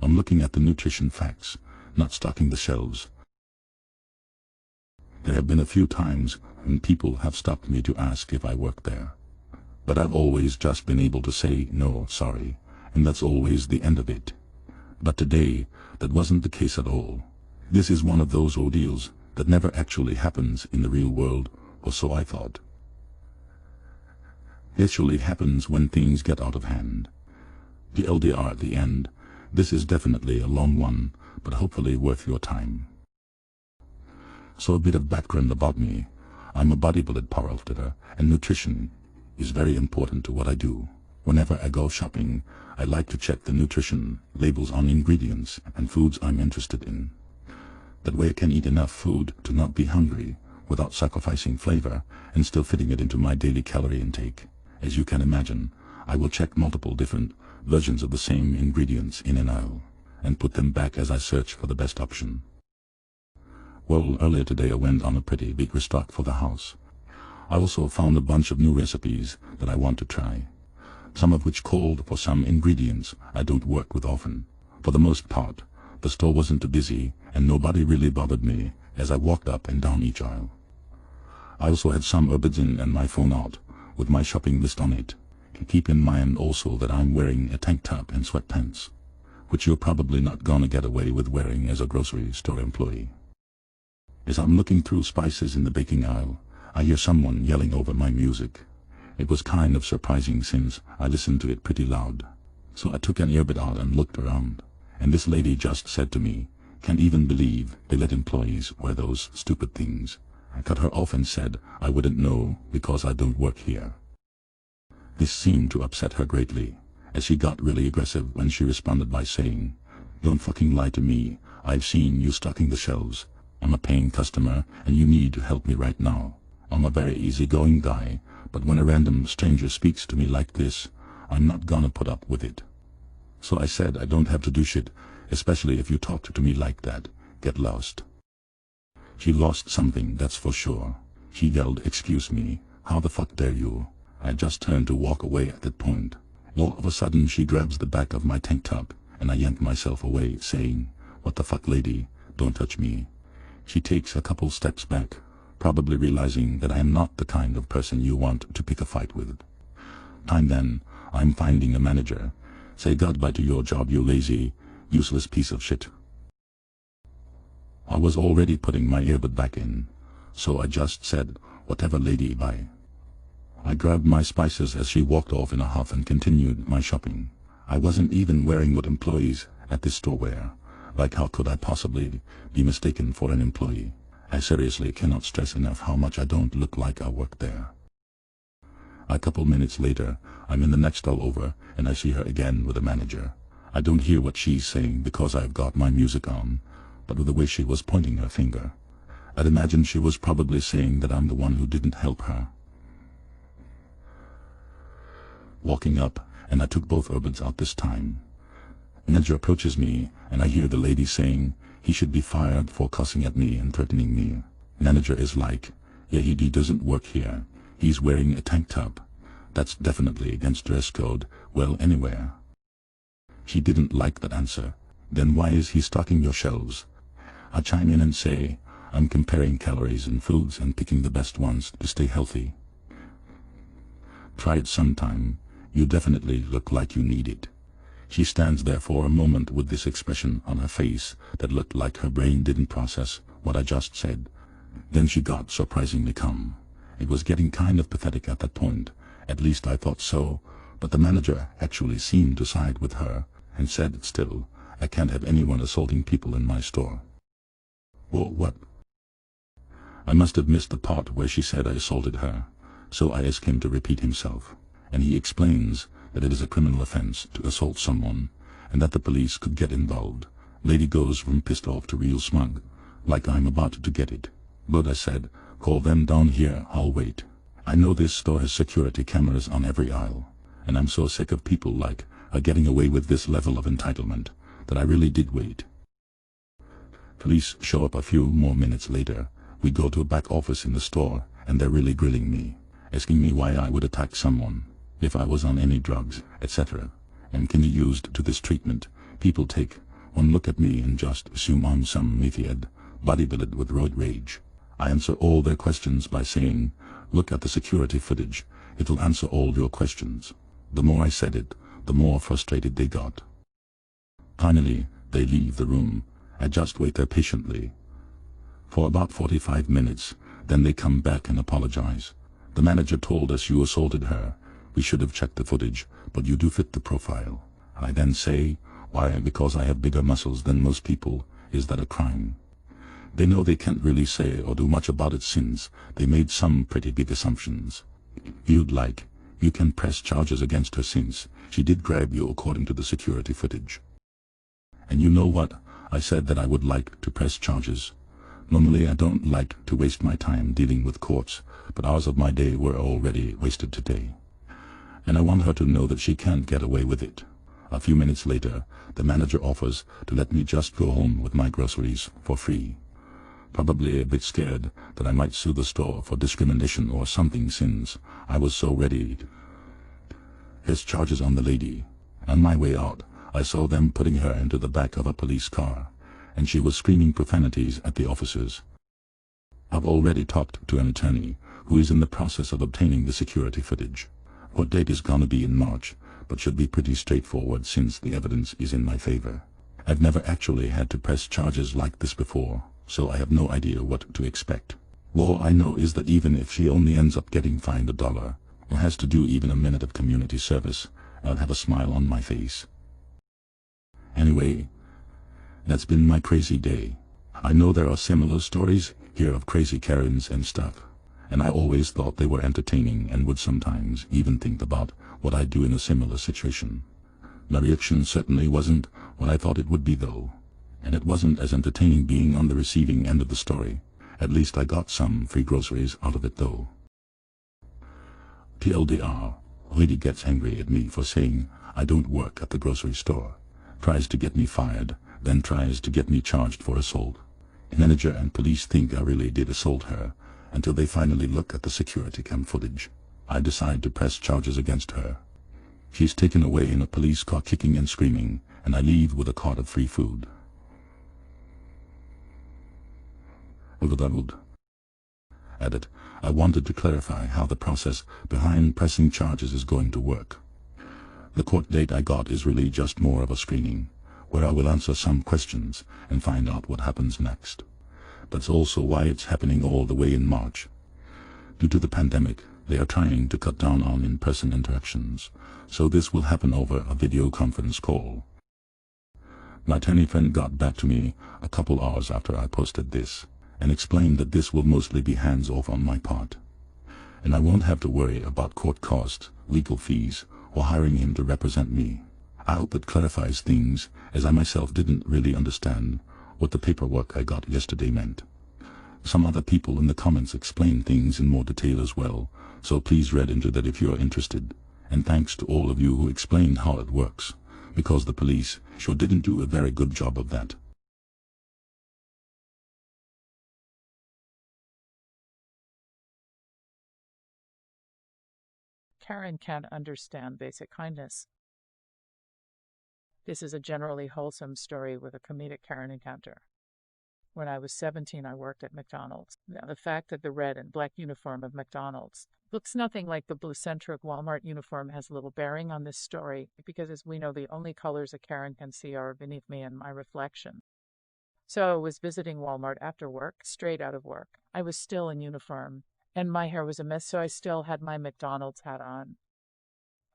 I'm looking at the nutrition facts, not stocking the shelves. There have been a few times when people have stopped me to ask if I work there. But I've always just been able to say, no, sorry, and that's always the end of it. But today, that wasn't the case at all. This is one of those ordeals that never actually happens in the real world, or so I thought. It actually happens when things get out of hand. The LDR at the end, this is definitely a long one, but hopefully worth your time. So a bit of background about me. I'm a bodybuilder powerlifter, and nutrition is very important to what I do. Whenever I go shopping, I like to check the nutrition labels on ingredients and foods I'm interested in. That way I can eat enough food to not be hungry without sacrificing flavor and still fitting it into my daily calorie intake. As you can imagine, I will check multiple different versions of the same ingredients in an aisle and put them back as I search for the best option. Well, earlier today I went on a pretty big restock for the house. I also found a bunch of new recipes that I want to try, some of which called for some ingredients I don't work with often. For the most part, the store wasn't too busy and nobody really bothered me as I walked up and down each aisle. I also had some earbuds in and my phone out with my shopping list on it. Keep in mind also that I'm wearing a tank top and sweatpants, which you're probably not gonna get away with wearing as a grocery store employee. As I'm looking through spices in the baking aisle, I hear someone yelling over my music. It was kind of surprising since I listened to it pretty loud. So I took an earbud out and looked around, and this lady just said to me, "Can't even believe they let employees wear those stupid things." I cut her off and said I wouldn't know because I don't work here. This seemed to upset her greatly, as she got really aggressive when she responded by saying, "Don't fucking lie to me. I've seen you stocking the shelves. I'm a paying customer and you need to help me right now. I'm a very easygoing guy, but when a random stranger speaks to me like this, I'm not gonna put up with it." So I said I don't have to do shit, especially if you talk to me like that. Get lost. She lost something, that's for sure. She yelled, "Excuse me, how the fuck dare you?" I just turned to walk away at that point. All of a sudden she grabs the back of my tank top, and I yank myself away, saying, "What the fuck, lady, don't touch me." She takes a couple steps back, probably realizing that I am not the kind of person you want to pick a fight with. Time then, I'm finding a manager. Say goodbye to your job, you lazy, useless piece of shit. I was already putting my earbud back in, so I just said, "Whatever, lady, bye." I grabbed my spices as she walked off in a huff and continued my shopping. I wasn't even wearing what employees at this store wear. Like, how could I possibly be mistaken for an employee? I seriously cannot stress enough how much I don't look like I work there. A couple minutes later, I'm in the next aisle over, and I see her again with the manager. I don't hear what she's saying because I've got my music on, but with the way she was pointing her finger, I'd imagine she was probably saying that I'm the one who didn't help her. Walking up, and I took both earbuds out this time. Manager approaches me, and I hear the lady saying he should be fired for cussing at me and threatening me. Manager is like, "Yeah, he doesn't work here. He's wearing a tank top. That's definitely against dress code, well, anywhere." She didn't like that answer. "Then why is he stocking your shelves?" I chime in and say, "I'm comparing calories in foods and picking the best ones to stay healthy. Try it sometime. You definitely look like you need it." She stands there for a moment with this expression on her face that looked like her brain didn't process what I just said. Then she got surprisingly calm. It was getting kind of pathetic at that point, at least I thought so, but the manager actually seemed to side with her and said, "Still, I can't have anyone assaulting people in my store." "Whoa, what?" I must have missed the part where she said I assaulted her, so I ask him to repeat himself, and he explains that it is a criminal offense to assault someone, and that the police could get involved. Lady goes from pissed off to real smug, like I'm about to get it. But I said, "Call them down here, I'll wait." I know this store has security cameras on every aisle, and I'm so sick of people like her getting away with this level of entitlement, that I really did wait. Police show up a few more minutes later. We go to a back office in the store, and they're really grilling me, asking me why I would attack someone, if I was on any drugs, etc., and can be used to this treatment people take One look at me and just assume I'm some idiot, bodybuilded with road rage. I answer all their questions by saying, look at the security footage, it will answer all your questions. The more I said it, the more frustrated they got. Finally, they leave the room. I just wait there patiently for about 45 minutes, then they come back and apologize. The manager told us you assaulted her. We should have checked the footage, but you do fit the profile. I then say, why? Because I have bigger muscles than most people. Is that a crime? They know they can't really say or do much about it since they made some pretty big assumptions. You'd like, you can press charges against her since she did grab you according to the security footage. And you know what? I said that I would like to press charges. Normally I don't like to waste my time dealing with courts, but hours of my day were already wasted today. And I want her to know that she can't get away with it. A few minutes later, the manager offers to let me just go home with my groceries for free. Probably a bit scared that I might sue the store for discrimination or something since I was so ready to press charges on the lady. On my way out, I saw them putting her into the back of a police car, and she was screaming profanities at the officers. I've already talked to an attorney who is in the process of obtaining the security footage. What date is gonna be in March, but should be pretty straightforward since the evidence is in my favor. I've never actually had to press charges like this before, so I have no idea what to expect. All I know is that even if she only ends up getting fined $1, or has to do even a minute of community service, I'll have a smile on my face. Anyway, that's been my crazy day. I know there are similar stories here of crazy Karens and stuff, and I always thought they were entertaining and would sometimes even think about what I'd do in a similar situation. My reaction certainly wasn't what I thought it would be though, and it wasn't as entertaining being on the receiving end of the story. At least I got some free groceries out of it though. TLDR, lady gets angry at me for saying I don't work at the grocery store, tries to get me fired, then tries to get me charged for assault. Manager and police think I really did assault her, until they finally look at the security cam footage. I decide to press charges against her. She's taken away in a police car kicking and screaming, and I leave with a cart of free food. Edit. I wanted to clarify how the process behind pressing charges is going to work. The court date I got is really just more of a screening, where I will answer some questions and find out what happens next. That's also why it's happening all the way in March. Due to the pandemic, they are trying to cut down on in-person interactions, so this will happen over a video conference call. My attorney friend got back to me a couple hours after I posted this, and explained that this will mostly be hands-off on my part, and I won't have to worry about court costs, legal fees, or hiring him to represent me. I hope it clarifies things, as I myself didn't really understand what the paperwork I got yesterday meant. Some other people in the comments explained things in more detail as well, so please read into that if you are interested, and thanks to all of you who explained how it works, because the police sure didn't do a very good job of that. Karen can't understand basic kindness. This is a generally wholesome story with a comedic Karen encounter. When I was 17, I worked at McDonald's. Now, the fact that the red and black uniform of McDonald's looks nothing like the blue-centric Walmart uniform has little bearing on this story, because as we know, the only colors a Karen can see are beneath me and my reflection. So I was visiting Walmart after work, straight out of work. I was still in uniform, and my hair was a mess, so I still had my McDonald's hat on.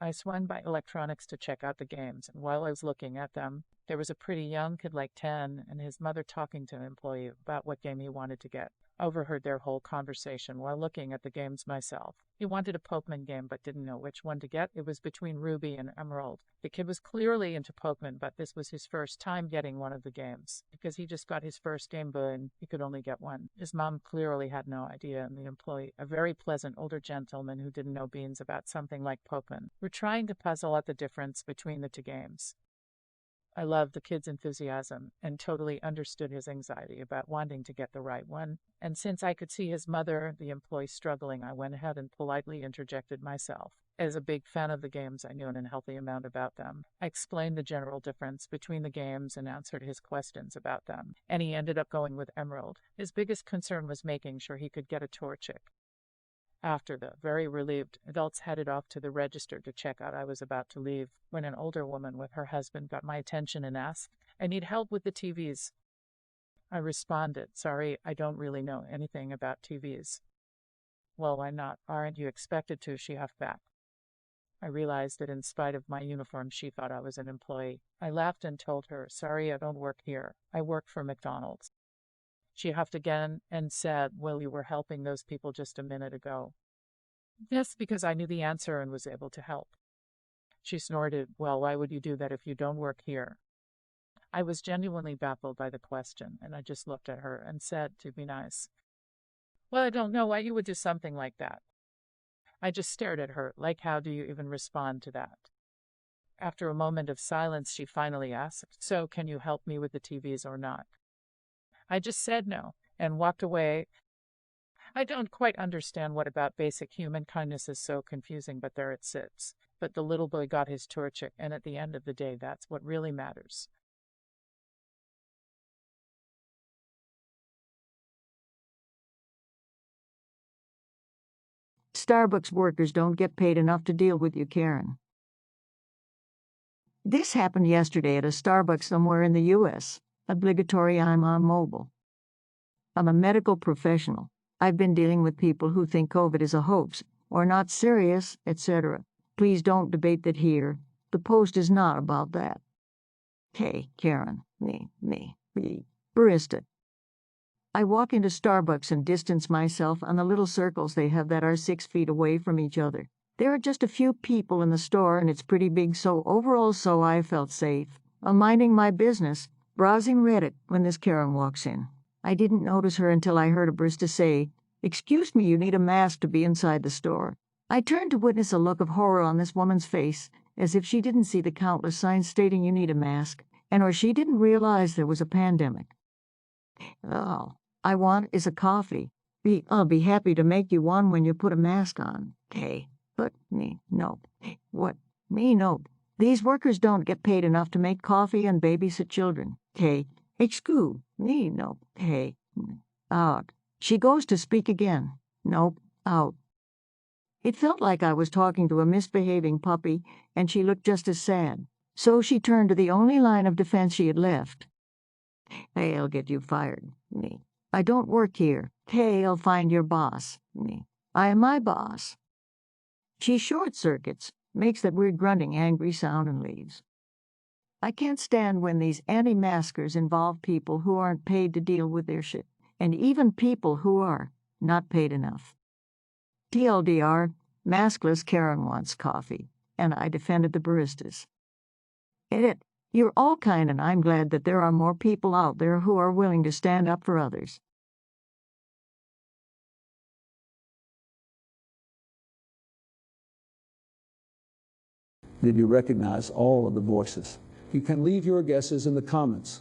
I swung by electronics to check out the games, and while I was looking at them, there was a pretty young kid like 10 and his mother talking to an employee about what game he wanted to get. I overheard their whole conversation while looking at the games myself. He wanted a Pokemon game but didn't know which one to get. It was between Ruby and Emerald. The kid was clearly into Pokemon, but this was his first time getting one of the games, because he just got his first Game Boy and he could only get one. His mom clearly had no idea, and the employee, a very pleasant older gentleman who didn't know beans about something like Pokemon, were trying to puzzle out the difference between the two games. I loved the kid's enthusiasm and totally understood his anxiety about wanting to get the right one. And since I could see his mother, the employee, struggling, I went ahead and politely interjected myself. As a big fan of the games, I knew an unhealthy amount about them. I explained the general difference between the games and answered his questions about them, and he ended up going with Emerald. His biggest concern was making sure he could get a tour chick. After the very relieved adults headed off to the register to check out, I was about to leave when an older woman with her husband got my attention and asked, "I need help with the TVs." I responded, "Sorry, I don't really know anything about TVs." "Well, why not? Aren't you expected to?" she huffed back. I realized that in spite of my uniform, she thought I was an employee. I laughed and told her, "Sorry, I don't work here. I work for McDonald's." She huffed again and said, "Well, you were helping those people just a minute ago." "Yes, because I knew the answer and was able to help." She snorted, "Well, why would you do that if you don't work here?" I was genuinely baffled by the question, and I just looked at her and said, to be nice, "Well, I don't know why you would do something like that." I just stared at her, like, how do you even respond to that? After a moment of silence, she finally asked, "So, can you help me with the TVs or not?" I just said no and walked away. I don't quite understand what about basic human kindness is so confusing, but there it sits. But the little boy got his tour chick, and at the end of the day, that's what really matters. Starbucks workers don't get paid enough to deal with you, Karen. This happened yesterday at a Starbucks somewhere in the U.S. Obligatory, I'm on mobile. I'm a medical professional. I've been dealing with people who think COVID is a hoax or not serious, etc. Please don't debate that here. The post is not about that. Hey, Karen, me, barista. I walk into Starbucks and distance myself on the little circles they have that are 6 feet away from each other. There are just a few people in the store and it's pretty big, so I felt safe. I'm minding my business, browsing Reddit when this Karen walks in. I didn't notice her until I heard a barista say, "Excuse me, you need a mask to be inside the store." I turned to witness a look of horror on this woman's face, as if she didn't see the countless signs stating you need a mask, and or she didn't realize there was a pandemic. "All I want is a coffee. I'll be happy to make you one when you put a mask on." "Hey, but me, no. What? Me, no. These workers don't get paid enough to make coffee and babysit children. Hey, excuse me, no. Hey, out." She goes to speak again. Nope, out. It felt like I was talking to a misbehaving puppy, and she looked just as sad. So she turned to the only line of defense she had left. "Hey, I'll get you fired." Me. "I don't work here." "Hey, I'll find your boss." Me. "I am my boss." She short circuits, makes that weird grunting angry sound and leaves. I can't stand when these anti-maskers involve people who aren't paid to deal with their shit, and even people who are not paid enough. TLDR, maskless Karen wants coffee, and I defended the baristas. Edit. You're all kind, and I'm glad that there are more people out there who are willing to stand up for others. Did you recognize all of the voices? You can leave your guesses in the comments.